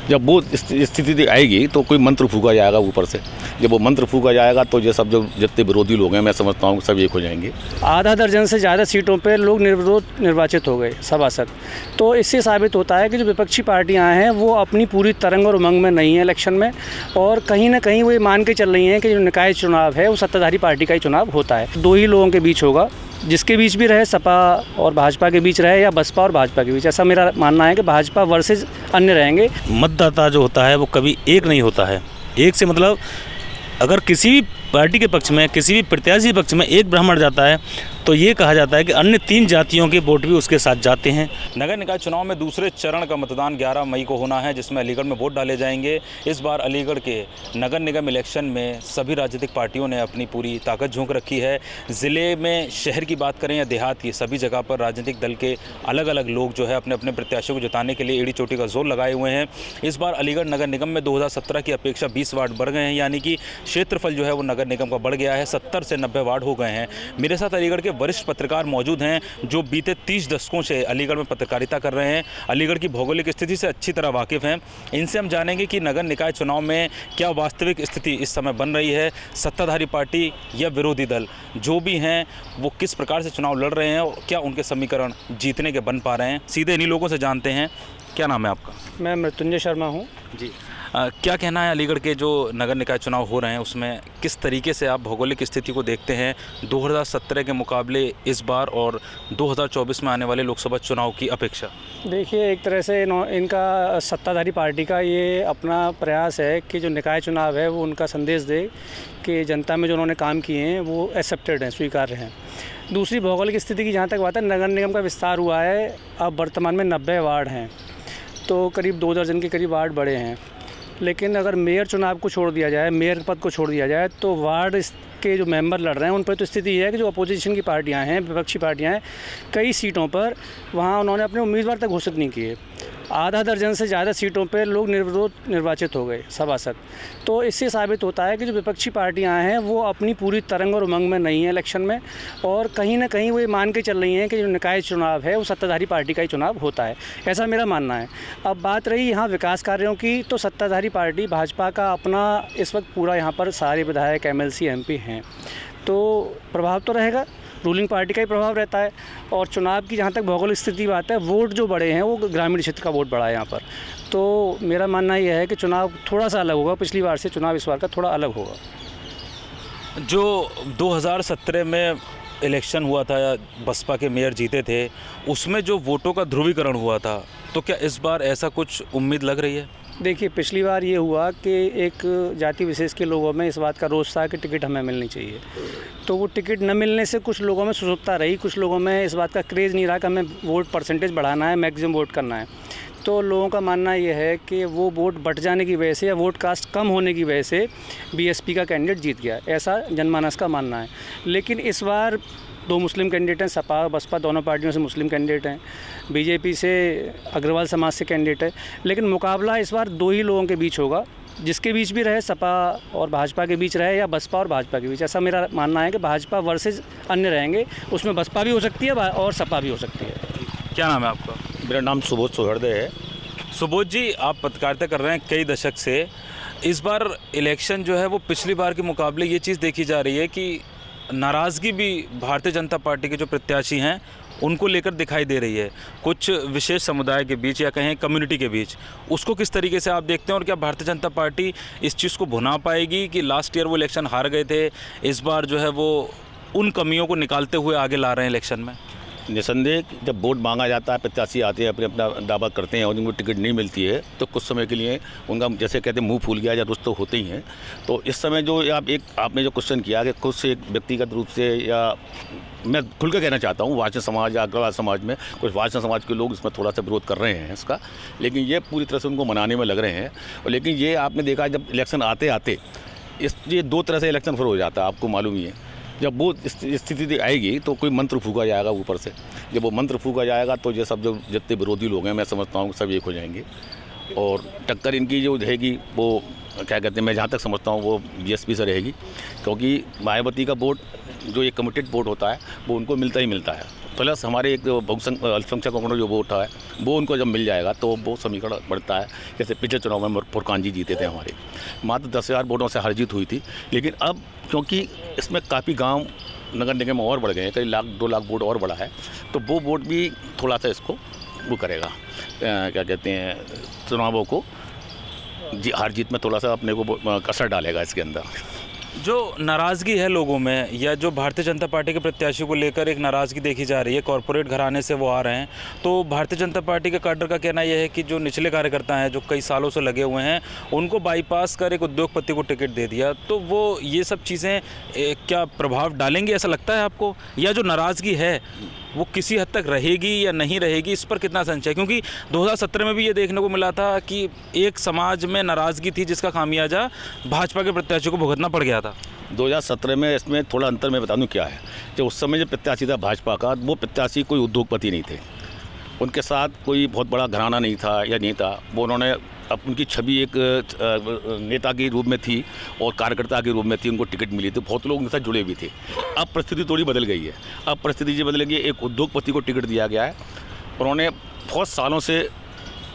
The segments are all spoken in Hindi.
जब वो स्थिति आएगी तो कोई मंत्र फूका जाएगा ऊपर से। जब वो मंत्र फूका जाएगा तो ये सब जो जितने विरोधी लोग हैं, मैं समझता हूँ सब एक हो जाएंगे। आधा दर्जन से ज़्यादा सीटों पर लोग निर्विरोध निर्वाचित हो गए सभासद। तो इससे साबित होता है कि जो विपक्षी पार्टियां हैं वो अपनी पूरी तरंग और उमंग में नहीं है इलेक्शन में, और कहीं ना कहीं वो ये मान के चल रही हैं कि जो निकाय चुनाव है वो सत्ताधारी पार्टी का ही चुनाव होता है। दो ही लोगों के बीच होगा, जिसके बीच भी रहे, सपा और भाजपा के बीच रहे या बसपा और भाजपा के बीच। ऐसा मेरा मानना है कि भाजपा वर्सेस अन्य रहेंगे। मतदाता जो होता है वो कभी एक नहीं होता है। एक से मतलब अगर किसी भी पार्टी के पक्ष में, किसी भी प्रत्याशी के पक्ष में एक ब्राह्मण जाता है तो ये कहा जाता है कि अन्य 3 जातियों के वोट भी उसके साथ जाते हैं। नगर निकाय चुनाव में दूसरे चरण का मतदान 11 मई को होना है, जिसमें अलीगढ़ में वोट डाले जाएंगे। इस बार अलीगढ़ के नगर निगम इलेक्शन में सभी राजनीतिक पार्टियों ने अपनी पूरी ताकत झोंक रखी है। ज़िले में, शहर की बात करें या देहात की, सभी जगह पर राजनीतिक दल के अलग अलग लोग जो है अपने अपने प्रत्याशियों को जिताने के लिए एड़ी चोटी का जोर लगाए हुए हैं। इस बार अलीगढ़ नगर निगम में 2017 की अपेक्षा 20 वार्ड बढ़ गए हैं, यानी कि क्षेत्रफल जो है वो नगर निगम का बढ़ गया है। 70 से 90 वार्ड हो गए हैं। मेरे साथ अलीगढ़ के वरिष्ठ पत्रकार मौजूद हैं जो बीते 30 दशकों से अलीगढ़ में पत्रकारिता कर रहे हैं, अलीगढ़ की भौगोलिक स्थिति से अच्छी तरह वाकिफ़ हैं। इनसे हम जानेंगे कि नगर निकाय चुनाव में क्या वास्तविक स्थिति इस समय बन रही है, सत्ताधारी पार्टी या विरोधी दल जो भी हैं वो किस प्रकार से चुनाव लड़ रहे हैं और क्या उनके समीकरण जीतने के बन पा रहे हैं। सीधे इन्हीं लोगों से जानते हैं। क्या नाम है आपका? मैं मृत्युंजय शर्मा हूँ जी। क्या कहना है अलीगढ़ के जो नगर निकाय चुनाव हो रहे हैं उसमें किस तरीके से आप भौगोलिक स्थिति को देखते हैं 2017 के मुकाबले इस बार और 2024 में आने वाले लोकसभा चुनाव की अपेक्षा? देखिए, एक तरह से इनका सत्ताधारी पार्टी का ये अपना प्रयास है कि जो निकाय चुनाव है वो उनका संदेश दे कि जनता में जो उन्होंने काम किए हैं वो एक्सेप्टेड हैं, स्वीकार्य हैं। दूसरी भौगोलिक स्थिति की जहाँ तक बात है, नगर निगम का विस्तार हुआ है, अब वर्तमान में 90 वार्ड हैं, तो करीब 2 दर्जन के करीब वार्ड बड़े हैं। लेकिन अगर मेयर चुनाव को छोड़ दिया जाए, मेयर पद को छोड़ दिया जाए, तो वार्ड के जो मेंबर लड़ रहे हैं उन पर तो स्थिति ये है कि जो अपोजिशन की पार्टियां हैं, विपक्षी पार्टियां हैं, कई सीटों पर वहां उन्होंने अपने उम्मीदवार तक घोषित नहीं किए। आधा दर्जन से ज़्यादा सीटों पर लोग निर्विरोध निर्वाचित हो गए सभासद। तो इससे साबित होता है कि जो विपक्षी पार्टियां हैं वो अपनी पूरी तरंग और उमंग में नहीं है इलेक्शन में, और कहीं ना कहीं वो ये मान के चल रही हैं कि जो निकाय चुनाव है वो सत्ताधारी पार्टी का ही चुनाव होता है। ऐसा मेरा मानना है। अब बात रही यहाँ विकास कार्यों की, तो सत्ताधारी पार्टी भाजपा का अपना इस वक्त पूरा यहाँ पर सारे विधायक MLC MP हैं, तो प्रभाव तो रहेगा, रूलिंग पार्टी का ही प्रभाव रहता है। और चुनाव की जहाँ तक भौगोलिक स्थिति की बात है, वोट जो बड़े हैं वो ग्रामीण क्षेत्र का वोट बड़ा है यहाँ पर। तो मेरा मानना यह है कि चुनाव थोड़ा सा अलग होगा, पिछली बार से चुनाव इस बार का थोड़ा अलग होगा। जो 2017 में इलेक्शन हुआ था, बसपा के मेयर जीते थे, उसमें जो वोटों का ध्रुवीकरण हुआ था, तो क्या इस बार ऐसा कुछ उम्मीद लग रही है? देखिए, पिछली बार ये हुआ कि एक जाति विशेष के लोगों में इस बात का रोष था कि टिकट हमें मिलनी चाहिए, तो वो टिकट न मिलने से कुछ लोगों में सुसुप्ता रही, कुछ लोगों में इस बात का क्रेज़ नहीं रहा कि हमें वोट परसेंटेज बढ़ाना है, मैक्सिमम वोट करना है। तो लोगों का मानना ये है कि वो वोट बट जाने की वजह से या वोट कास्ट कम होने की वजह से BSP का कैंडिडेट जीत गया, ऐसा जनमानस का मानना है। लेकिन इस बार 2 मुस्लिम कैंडिडेट हैं, सपा और बसपा दोनों पार्टियों से मुस्लिम कैंडिडेट हैं, BJP से अग्रवाल समाज से कैंडिडेट है। लेकिन मुकाबला इस बार 2 ही लोगों के बीच होगा, जिसके बीच भी रहे, सपा और भाजपा के बीच रहे या बसपा और भाजपा के बीच। ऐसा मेरा मानना है कि भाजपा वर्सेस अन्य रहेंगे, उसमें बसपा भी हो सकती है और सपा भी हो सकती है। क्या नाम है आपका? मेरा नाम सुबोध सोहरदे है। सुबोध जी, आप पत्रकारिता कर रहे हैं कई दशक से। इस बार इलेक्शन जो है वो पिछली बार के मुकाबले ये चीज़ देखी जा रही है कि नाराज़गी भी भारतीय जनता पार्टी के जो प्रत्याशी हैं उनको लेकर दिखाई दे रही है, कुछ विशेष समुदाय के बीच या कहें कम्युनिटी के बीच। उसको किस तरीके से आप देखते हैं और क्या भारतीय जनता पार्टी इस चीज़ को भुना पाएगी कि लास्ट ईयर वो इलेक्शन हार गए थे, इस बार जो है वो उन कमियों को निकालते हुए आगे ला रहे हैं इलेक्शन में? निसंदेह जब वोट मांगा जाता है, प्रत्याशी आते हैं, अपना दावा करते हैं और उनको टिकट नहीं मिलती है तो कुछ समय के लिए उनका जैसे कहते हैं मुंह फूल गया या रुष्ट तो होते ही हैं। तो इस समय जो आपने जो क्वेश्चन किया कि खुद से एक व्यक्तिगत रूप से, या मैं खुल कर कहना चाहता हूँ, वाचन समाज या अग्रवाल समाज में कुछ वाचन समाज के लोग इसमें थोड़ा सा विरोध कर रहे हैं इसका, लेकिन ये पूरी तरह से उनको मनाने में लग रहे हैं। और लेकिन ये आपने देखा जब इलेक्शन आते आते ये 2 तरह से इलेक्शन फिर हो जाता है, आपको मालूम ही है। जब वो स्थिति आएगी तो कोई मंत्र फूका जाएगा ऊपर से। जब वो मंत्र फूका जाएगा तो ये सब जो जितने विरोधी लोग हैं, मैं समझता हूँ सब एक हो जाएंगे, और टक्कर इनकी जो रहेगी वो क्या कहते हैं, मैं जहाँ तक समझता हूँ वो BSP से रहेगी, क्योंकि मायावती का वोट जो ये कमिटेड वोट होता है वो उनको मिलता ही मिलता है। प्लस हमारे एक अल्पसंख्यक वोटों जो वोट है वो उनको जब मिल जाएगा तो वो समीकरण बढ़ता है। जैसे पिछले चुनाव में फुरकान जी जीते थे हमारे, मात्र 10,000 वोटों से हार जीत हुई थी। लेकिन अब क्योंकि इसमें काफ़ी गांव नगर निगम और बढ़ गए हैं, कई लाख 2 लाख वोट और बढ़ा है, तो वो वोट भी थोड़ा सा इसको वो करेगा, क्या कहते हैं, चुनावों को हार जीत में थोड़ा सा अपने को असर डालेगा इसके अंदर। जो नाराज़गी है लोगों में, या जो भारतीय जनता पार्टी के प्रत्याशियों को लेकर एक नाराज़गी देखी जा रही है, कॉरपोरेट घराने से वो आ रहे हैं, तो भारतीय जनता पार्टी के कैडर का कहना यह है कि जो निचले कार्यकर्ता हैं जो कई सालों से लगे हुए हैं उनको बाईपास कर एक उद्योगपति को टिकट दे दिया, तो वो ये सब चीज़ें क्या प्रभाव डालेंगी, ऐसा लगता है आपको? या जो नाराज़गी है वो किसी हद तक रहेगी या नहीं रहेगी, इस पर कितना संशय है? क्योंकि 2017 में भी ये देखने को मिला था कि एक समाज में नाराज़गी थी जिसका खामियाजा भाजपा के प्रत्याशियों को भुगतना पड़ गया था। 2017 में इसमें थोड़ा अंतर मैं बता दूं क्या है। जो उस समय जो प्रत्याशी था भाजपा का, वो प्रत्याशी कोई उद्योगपति नहीं थे, उनके साथ कोई बहुत बड़ा घराना नहीं था या नहीं था। वो उन्होंने अब उनकी छवि एक नेता के रूप में थी और कार्यकर्ता के रूप में थी, उनको टिकट मिली थी, बहुत लोग उनके साथ जुड़े भी थे। अब परिस्थिति थोड़ी बदल गई है। अब परिस्थिति ये बदल गई, एक उद्योगपति को टिकट दिया गया है। उन्होंने बहुत सालों से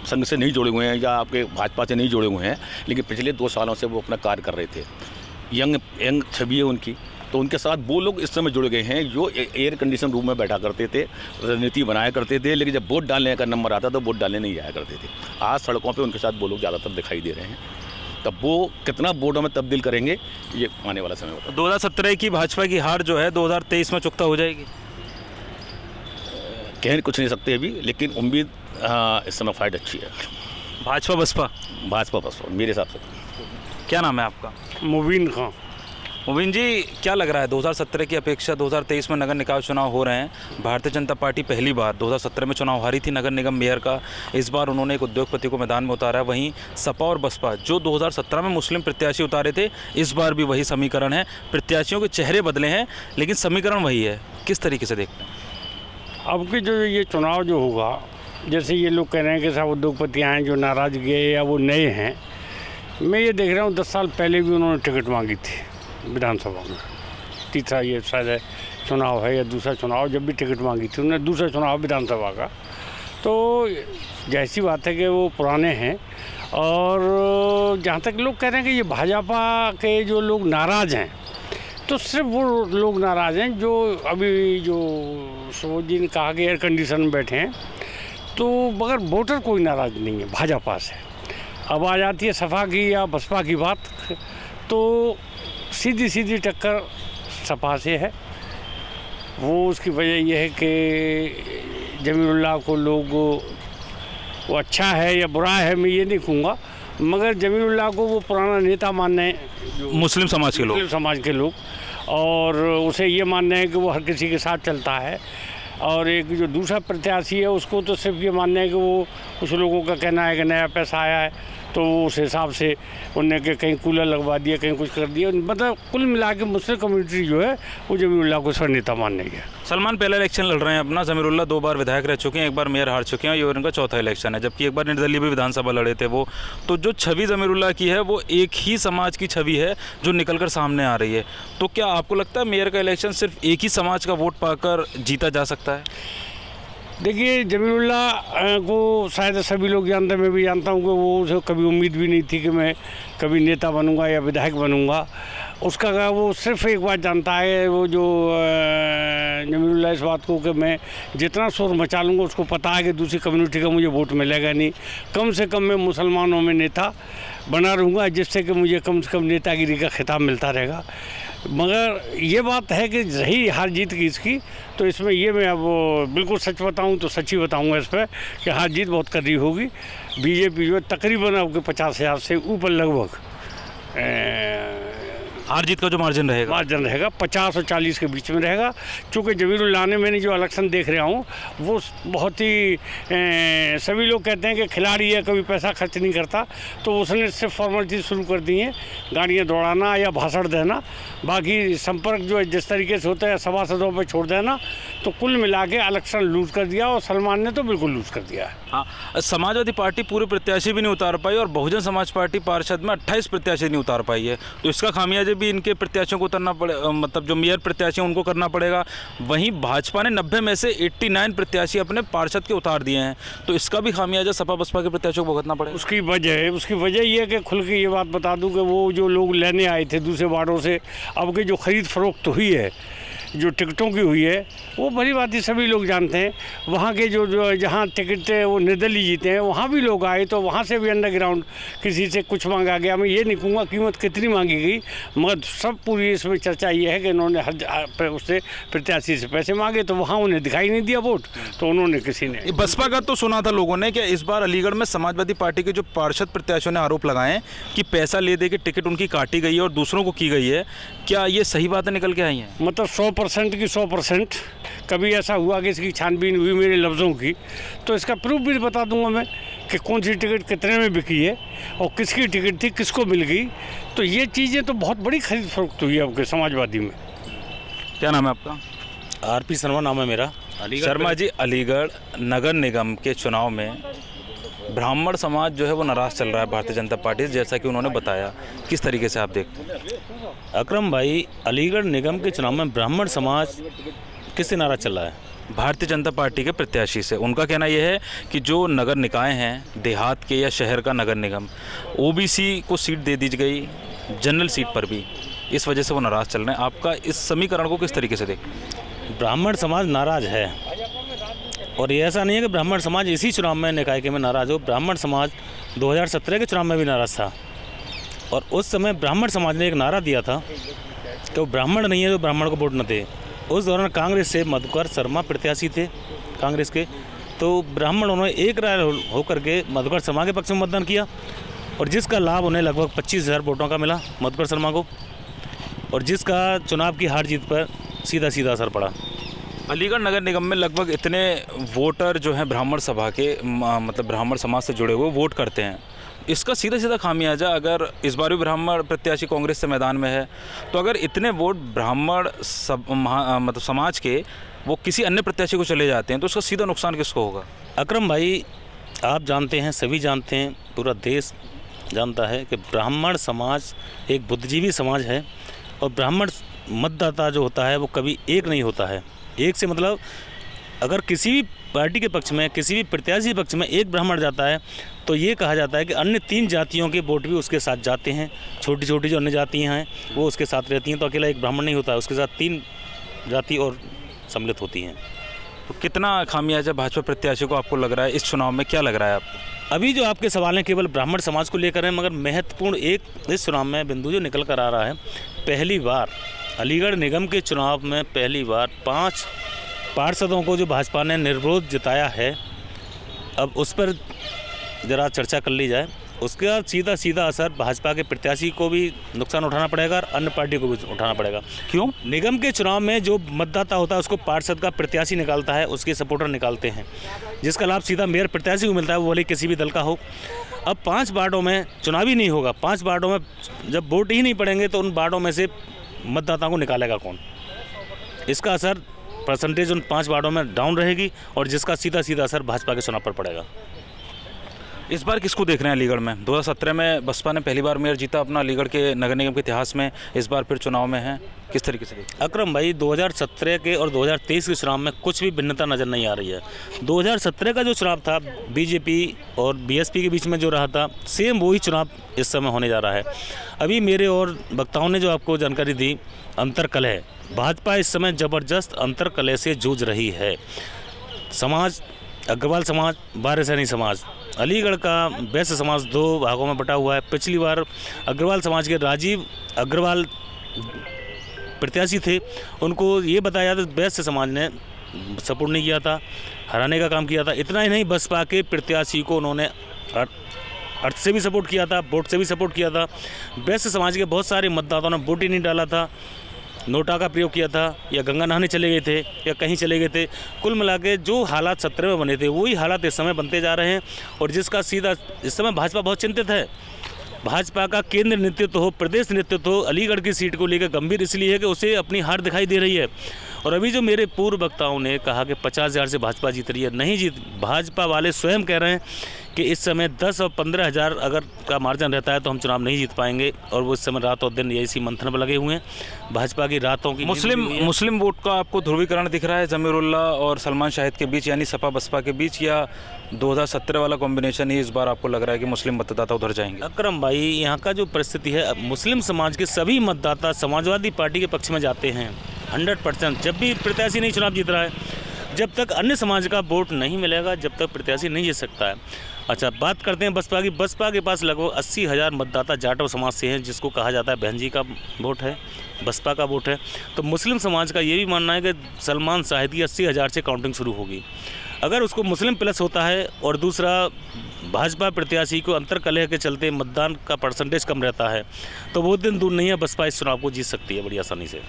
संघ से नहीं जुड़े हुए हैं या आपके भाजपा से नहीं जुड़े हुए हैं, लेकिन पिछले 2 सालों से वो अपना कार्य कर रहे थे। यंग छवि है उनकी, तो उनके साथ वो लोग इस समय जुड़ गए हैं जो एयर कंडीशन रूम में बैठा करते थे, राजनीति बनाया करते थे, लेकिन जब वोट डालने का नंबर आता तो वोट डालने नहीं जाया करते थे। आज सड़कों पे उनके साथ वो लोग ज़्यादातर दिखाई दे रहे हैं। तब वो कितना वोटों में तब्दील करेंगे ये आने वाला समय होगा। 2017 की भाजपा की हार जो है 2023 में चुकता हो जाएगी? कह कुछ नहीं सकते अभी, लेकिन उम्मीद इस समय फाइट अच्छी है। भाजपा बसपा मेरे हिसाब से। क्या नाम है आपका? मुबीन खां। मुबीन जी, क्या लग रहा है 2017 की अपेक्षा 2023 में नगर निकाय चुनाव हो रहे हैं? भारतीय जनता पार्टी पहली बार 2017 में चुनाव हारी थी नगर निगम मेयर का, इस बार उन्होंने एक उद्योगपति को मैदान में उतारा है। वहीं सपा और बसपा जो 2017 में मुस्लिम प्रत्याशी उतारे थे, इस बार भी वही समीकरण है। प्रत्याशियों के चेहरे बदले हैं लेकिन समीकरण वही है। किस तरीके से देखते हैं अब की जो ये चुनाव जो होगा, जैसे ये लोग कह रहे हैं कि सब उद्योगपति आए जो नाराज़ गए या वो नए हैं, मैं ये देख रहा हूँ 10 साल पहले भी उन्होंने टिकट मांगी थी विधानसभा में। तीसरा ये शायद चुनाव है या दूसरा चुनाव, जब भी टिकट मांगी थी उन्होंने, दूसरा चुनाव विधानसभा का। तो जैसी बात है कि वो पुराने हैं। और जहाँ तक लोग कह रहे हैं कि ये भाजपा के जो लोग नाराज़ हैं, तो सिर्फ वो लोग नाराज़ हैं जो अभी जो सरोज जी ने कहा कि एयर कंडीशन में बैठे हैं, तो मगर वोटर कोई नाराज़ नहीं है भाजपा से। अब आ जाती है सपा की या बसपा की बात, तो सीधी टक्कर सपा से है। वो उसकी वजह यह है कि जमीरुल्लाह को लोग, वो अच्छा है या बुरा है मैं ये नहीं कहूँगा, मगर जमीरुल्लाह को वो पुराना नेता मानने हैं मुस्लिम समाज के लोग, और उसे ये मानना है कि वो हर किसी के साथ चलता है। और एक जो दूसरा प्रत्याशी है उसको तो सिर्फ ये मानना है कि वो कुछ लोगों का कहना है कि नया पैसा आया है, तो उस हिसाब से उनने के कहीं कूलर लगवा दिया, कहीं कुछ कर दिया। मतलब कुल मिला के मुस्लिम कम्युनिटी जो है वो जमीरुल्लाह को सर नेता मानने गया। सलमान पहला इलेक्शन लड़ रहे हैं अपना, जमीरुल्लाह 2 बार विधायक रह चुके हैं, 1 बार मेयर हार चुके हैं, ये उनका चौथा इलेक्शन है, जबकि 1 बार निर्दलीय भी विधानसभा लड़े थे वो। तो जो छवि जमीरुल्लाह की है वो एक ही समाज की छवि है जो निकल कर सामने आ रही है। तो क्या आपको लगता है मेयर का इलेक्शन सिर्फ एक ही समाज का वोट पाकर जीता जा सकता है? देखिए, जमीरुल्लाह को शायद सभी लोग जानते हैं, मैं भी जानता हूँ कि वो उसे कभी उम्मीद भी नहीं थी कि मैं कभी नेता बनूंगा या विधायक बनूंगा। उसका वो सिर्फ एक बात जानता है, वो जो जमीरुल्लाह इस बात को कि मैं जितना शोर मचा लूँगा उसको पता है कि दूसरी कम्युनिटी का मुझे वोट मिलेगा नहीं, कम से कम मैं मुसलमानों में नेता बना रहूँगा, जिससे कि मुझे कम से कम नेतागिरी का खिताब मिलता रहेगा। मगर ये बात है कि रही हार जीत की इसकी, तो इसमें ये मैं अब बिल्कुल सच बताऊं तो सच ही बताऊंगा इस पर कि हार जीत बहुत कड़ी होगी। बीजेपी जो तकरीबन अब 50,000 से ऊपर लगभग हार जीत का जो मार्जिन रहेगा 50 और 40 के बीच में रहेगा। चूँकि जमीरुल्लाह ने, मैंने जो इलेक्शन देख रहा हूँ वो बहुत ही सभी लोग कहते हैं कि खिलाड़ी है, कभी पैसा खर्च नहीं करता, तो उसने सिर्फ फॉर्मेलिटी शुरू कर दी है, गाड़ियाँ दौड़ाना या भाषण देना, बाकी संपर्क जो है जिस तरीके से होता है सभासदों पर छोड़ देना। तो कुल मिला के इलेक्शन लूज कर दिया और सलमान ने तो बिल्कुल लूज कर दिया है। हाँ, समाजवादी पार्टी पूरे प्रत्याशी भी नहीं उतार पाई और बहुजन समाज पार्टी पार्षद में 28 प्रत्याशी नहीं उतार पाई है, तो इसका खामियाजा भी इनके प्रत्याशियों को उतरना पड़े, मतलब जो मेयर प्रत्याशी हैं उनको करना पड़ेगा। वहीं भाजपा ने 90 में से 89 प्रत्याशी अपने पार्षद के उतार दिए हैं, तो इसका भी खामियाजा सपा बसपा के प्रत्याशियों को भुगतना पड़ेगा। उसकी वजह ये है कि खुल के ये बात बता दूं कि वो जो लोग लेने आए थे दूसरे वार्डों से, अब की जो खरीद फरोख्त हुई है, जो टिकटों की हुई है, वो भली बात ही सभी लोग जानते हैं। वहाँ के जो जहाँ टिकट वो निर्दलीय जीते हैं वहाँ भी लोग आए, तो वहाँ से भी अंडरग्राउंड किसी से कुछ मांगा गया। मैं ये नहीं कहूँगा कीमत कितनी मांगी गई, मगर सब पूरी इसमें चर्चा ये है कि इन्होंने हर उससे प्रत्याशी से पैसे मांगे, तो वहाँ उन्हें दिखाई नहीं दिया वोट, तो उन्होंने किसी ने। बसपा का तो सुना था लोगों ने कि इस बार अलीगढ़ में समाजवादी पार्टी के जो पार्षद प्रत्याशियों ने आरोप लगाए हैं कि पैसा ले दे के टिकट उनकी काटी गई है और दूसरों को की गई है। क्या ये सही बातें निकल के आई हैं? मतलब 100% की 100%। कभी ऐसा हुआ कि इसकी छानबीन हुई मेरे लफ्ज़ों की, तो इसका प्रूफ भी बता दूंगा मैं कि कौन सी टिकट कितने में बिकी है और किसकी टिकट थी, किसको मिल गई। तो ये चीज़ें तो बहुत बड़ी खरीद फरोख्त हुई है आपके समाजवादी में। क्या नाम है आपका? आरपी शर्मा नाम है मेरा। शर्मा जी, अलीगढ़ नगर निगम के चुनाव में ब्राह्मण समाज जो है वो नाराज़ चल रहा है भारतीय जनता पार्टी से, जैसा कि उन्होंने बताया, किस तरीके से आप देखते हैं? अकरम भाई, अलीगढ़ निगम के चुनाव में ब्राह्मण समाज किससे नाराज चल रहा है? भारतीय जनता पार्टी के प्रत्याशी से। उनका कहना यह है कि जो नगर निकाय हैं, देहात के या शहर का नगर निगम, ओबीसी को सीट दे दी गई जनरल सीट पर भी, इस वजह से वो नाराज़ चल रहे हैं। आपका इस समीकरण को किस तरीके से देखते? ब्राह्मण समाज नाराज है, और ये ऐसा नहीं है कि ब्राह्मण समाज इसी चुनाव में निकाय के में नाराज हो। ब्राह्मण समाज 2017 के चुनाव में भी नाराज था, और उस समय ब्राह्मण समाज ने एक नारा दिया था कि वो ब्राह्मण नहीं है तो ब्राह्मण को वोट न दे। उस दौरान कांग्रेस से मधुकर शर्मा प्रत्याशी थे कांग्रेस के, तो ब्राह्मण उन्होंने एक राय होकर के मधुकर शर्मा के पक्ष में मतदान किया, और जिसका लाभ उन्हें लगभग 25,000 वोटों का मिला मधुकर शर्मा को, और जिसका चुनाव की हार जीत पर सीधा सीधा असर पड़ा। अलीगढ़ नगर निगम में लगभग इतने वोटर जो हैं ब्राह्मण सभा के, मतलब ब्राह्मण समाज से जुड़े हुए वोट करते हैं, इसका सीधा सीधा खामियाजा अगर इस बार भी ब्राह्मण प्रत्याशी कांग्रेस से मैदान में है, तो अगर इतने वोट ब्राह्मण मतलब समाज के वो किसी अन्य प्रत्याशी को चले जाते हैं, तो उसका सीधा नुकसान किसको होगा? अकरम भाई, आप जानते हैं, सभी जानते हैं, पूरा देश जानता है कि ब्राह्मण समाज एक बुद्धिजीवी समाज है, और ब्राह्मण मतदाता जो होता है वो कभी एक नहीं होता है। एक से मतलब अगर किसी भी पार्टी के पक्ष में, किसी भी प्रत्याशी के पक्ष में एक ब्राह्मण जाता है, तो ये कहा जाता है कि अन्य 3 जातियों के वोट भी उसके साथ जाते हैं। छोटी छोटी जो अन्य जातियाँ हैं वो उसके साथ रहती हैं, तो अकेला एक ब्राह्मण नहीं होता है, उसके साथ 3 जाति और सम्मिलित होती हैं। तो कितना खामियाजा भाजपा प्रत्याशी को आपको लग रहा है इस चुनाव में? क्या लग रहा है आपको? अभी जो आपके सवाल हैं केवल ब्राह्मण समाज को लेकर हैं, मगर महत्वपूर्ण एक इस चुनाव में बिंदु जो निकल कर आ रहा है, पहली बार अलीगढ़ निगम के चुनाव में पहली बार 5 पार्षदों को जो भाजपा ने निर्विरोध जिताया है। अब उस पर ज़रा चर्चा कर ली जाए। उसके बाद सीधा सीधा असर भाजपा के प्रत्याशी को भी नुकसान उठाना पड़ेगा और अन्य पार्टी को भी उठाना पड़ेगा। क्यों? निगम के चुनाव में जो मतदाता होता है उसको पार्षद का प्रत्याशी निकालता है, उसके सपोर्टर निकालते हैं, जिसका लाभ सीधा मेयर प्रत्याशी को मिलता है, वो भले किसी भी दल का हो। अब 5 वार्डों में चुनाव ही नहीं होगा, 5 वार्डों में जब वोट ही नहीं पड़ेंगे तो उन वार्डों में से मतदाताओं को निकालेगा कौन? इसका असर परसेंटेज उन 5 वार्डों में डाउन रहेगी, और जिसका सीधा सीधा असर भाजपा के चुनाव पर पड़ेगा। इस बार किसको देख रहे हैं अलीगढ़ में? 2017 में बसपा ने पहली बार मेयर जीता अपना अलीगढ़ के नगर निगम के इतिहास में, इस बार फिर चुनाव में है, किस तरीके से देखते हैं? अकरम भाई, 2017 के और 2023 के चुनाव में कुछ भी भिन्नता नज़र नहीं आ रही है। 2017 का जो चुनाव था बीजेपी और बीएसपी के बीच में जो रहा था, सेम वही चुनाव इस समय होने जा रहा है। अभी मेरे और वक्ताओं ने जो आपको जानकारी दी, अंतरकलह, भाजपा इस समय ज़बरदस्त अंतरकलह से जूझ रही है। समाज, अग्रवाल समाज, वारिसैनी समाज, अलीगढ़ का वैश्य समाज 2 भागों में बटा हुआ है। पिछली बार अग्रवाल समाज के राजीव अग्रवाल प्रत्याशी थे, उनको ये बताया था वैश्य समाज ने सपोर्ट नहीं किया था, हराने का काम किया था। इतना ही नहीं, बसपा के प्रत्याशी को उन्होंने अर्थ से भी सपोर्ट किया था, वोट से भी सपोर्ट किया था। वैश्य समाज के बहुत सारे मतदाताओं ने वोट ही नहीं डाला था, नोटा का प्रयोग किया था, या गंगा नहाने चले गए थे, या कहीं चले गए थे। कुल मिला के जो हालात 17 में बने थे वही हालात इस समय बनते जा रहे हैं, और जिसका सीधा इस समय भाजपा बहुत चिंतित है। भाजपा का केंद्र नेतृत्व हो, प्रदेश नेतृत्व हो, अलीगढ़ की सीट को लेकर गंभीर इसलिए है कि उसे अपनी हार दिखाई दे रही है। और अभी जो मेरे पूर्व वक्ताओं ने कहा कि 50,000 से भाजपा जीत रही है, नहीं जीत, भाजपा वाले स्वयं कह रहे हैं कि इस समय 10 और 15 हज़ार अगर का मार्जिन रहता है तो हम चुनाव नहीं जीत पाएंगे, और वो इस समय रात और दिन इसी मंथन पर लगे हुए हैं। भाजपा की रातों की मुस्लिम वोट का आपको ध्रुवीकरण दिख रहा है जमीरुल्लाह और सलमान शाहिद के बीच, यानी सपा बसपा के बीच, या 2017 वाला कॉम्बिनेशन ही इस बार आपको लग रहा है कि मुस्लिम मतदाता उधर जाएंगे? अकरम भाई, यहाँ का जो परिस्थिति है, मुस्लिम समाज के सभी मतदाता समाजवादी पार्टी के पक्ष में जाते हैं 100%। जब भी प्रत्याशी नहीं चुनाव जीत रहा है, जब तक अन्य समाज का वोट नहीं मिलेगा, जब तक प्रत्याशी नहीं जीत सकता है। अच्छा, बात करते हैं बसपा की। बसपा के पास लगभग 80,000 मतदाता जाटव समाज से हैं, जिसको कहा जाता है बहन जी का वोट है, बसपा का वोट है। तो मुस्लिम समाज का ये भी मानना है कि सलमान शाहिद की 80,000 से काउंटिंग शुरू होगी। अगर उसको मुस्लिम प्लस होता है और दूसरा भाजपा प्रत्याशी को अंतर्कलह के चलते मतदान का परसेंटेज कम रहता है, तो वो दिन दूर नहीं है, बसपा इस चुनाव को जीत सकती है बड़ी आसानी से।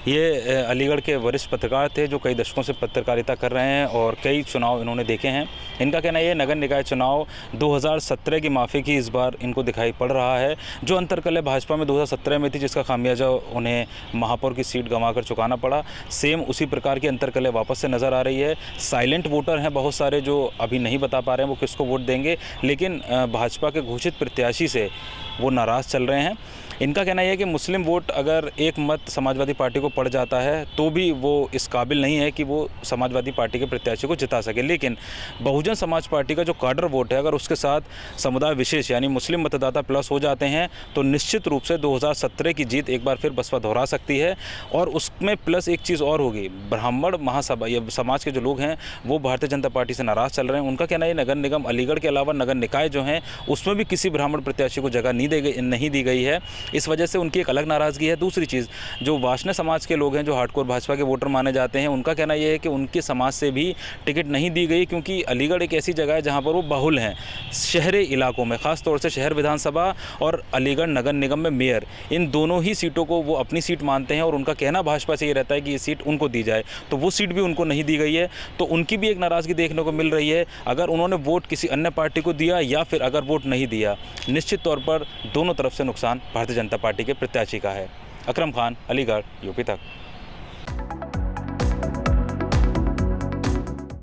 ये अलीगढ़ के वरिष्ठ पत्रकार थे जो कई दशकों से पत्रकारिता कर रहे हैं और कई चुनाव इन्होंने देखे हैं। इनका कहना ये नगर निकाय चुनाव 2017 की माफ़ी की इस बार इनको दिखाई पड़ रहा है। जो अंतर्कलह भाजपा में 2017 में थी, जिसका खामियाजा उन्हें महापौर की सीट गंवाकर चुकाना पड़ा, सेम उसी प्रकार की अंतर्कलह वापस से नज़र आ रही है। साइलेंट वोटर हैं बहुत सारे जो अभी नहीं बता पा रहे हैं वो किसको वोट देंगे, लेकिन भाजपा के घोषित प्रत्याशी से वो नाराज़ चल रहे हैं। इनका कहना यह है कि मुस्लिम वोट अगर एक मत समाजवादी पार्टी को पड़ जाता है तो भी वो इस काबिल नहीं है कि वो समाजवादी पार्टी के प्रत्याशी को जिता सके, लेकिन बहुजन समाज पार्टी का जो काडर वोट है, अगर उसके साथ समुदाय विशेष यानी मुस्लिम मतदाता प्लस हो जाते हैं तो निश्चित रूप से 2017 की जीत एक बार फिर बसपा दोहरा सकती है। और उसमें प्लस एक चीज़ और होगी, ब्राह्मण महासभा या समाज के जो लोग हैं वो भारतीय जनता पार्टी से नाराज़ चल रहे हैं। उनका कहना है नगर निगम अलीगढ़ के अलावा नगर निकाय जो हैं उसमें भी किसी ब्राह्मण प्रत्याशी को जगह नहीं दी गई है, इस वजह से उनकी एक अलग नाराज़गी है। दूसरी चीज़, जो वासना समाज के लोग हैं जो हार्डकोर भाजपा के वोटर माने जाते हैं, उनका कहना यह है कि उनके समाज से भी टिकट नहीं दी गई, क्योंकि अलीगढ़ एक ऐसी जगह है जहां पर वो बहुल हैं। शहरी इलाकों में, ख़ास तौर से शहर विधानसभा और अलीगढ़ नगर निगम में मेयर, इन दोनों ही सीटों को वो अपनी सीट मानते हैं और उनका कहना भाजपा से ये रहता है कि ये सीट उनको दी जाए, तो वो सीट भी उनको नहीं दी गई है। तो उनकी भी एक नाराज़गी देखने को मिल रही है। अगर उन्होंने वोट किसी अन्य पार्टी को दिया या फिर अगर वोट नहीं दिया, निश्चित तौर पर दोनों तरफ से नुकसान भारतीय जनता पार्टी के प्रत्याशी का है। अकरम खान, अलीगढ़, यूपी तक।